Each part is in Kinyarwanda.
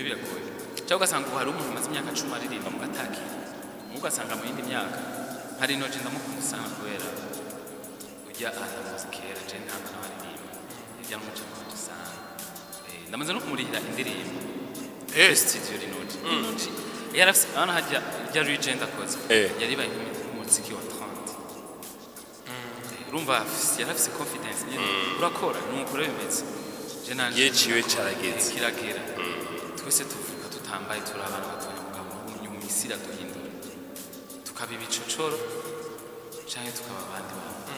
biragoye cyangwa ugasanga ubu hari umuntu umaze imyaka 10 aririmba mu gataki ugasanga mu yindi myaka hari inoje ndamukunda sana kubera ujya aha muzikera je ntabwo nabaririmba ijya mu cyangwa sana ndamaze no kumurihira indirimbo studio rinoje inoje yarafise ana hajya rya regent akoze yari baye umuziki wa 30 urumva yarafise confidence urakora nuko bimeze je nanje yeciwe carageze kiragera twese tuvuka tutambaye turabana batonya mugabo mu misira duhindura tukabiba icocoro canke tukaba abandi bantu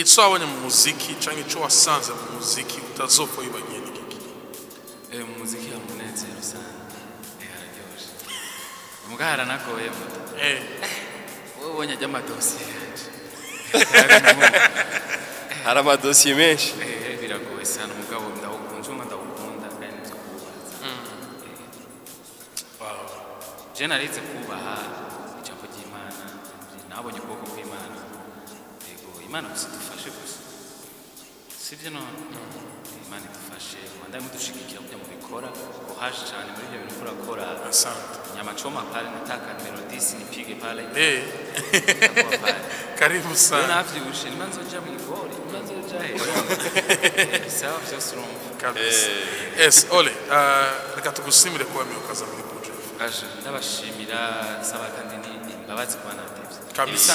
ico wabonye mu muziki canke ico wasanze mu muziki utazopfa wibagiye n'iki mu muziki ya munezero sana araryoshe mugahara nagoye muto wowe ubonye ajya amadosiye hari amadosiye menshi biragoye sana mugabo ndawukunze ndawukunda kandi nzo kubaza je narize kubaha ijambo ry'Imana nabonye ubwoko bw'Imana yego Imana kudufashe gusa sivyo none Imana idufashe wanda mudushigikira kujya mu bikora uhaje cyane muri ibyo bintu urakora asante nyama choma pale nataka melodies nipige pale karibu sana navyibushe nimanzo ja mu igori nimanzo ja sawa byo strong kabisa ole reka tugusimire kwa mwe ukaza muri project ndabashimira saba kandi ni imbabazi kwa natevye kabisa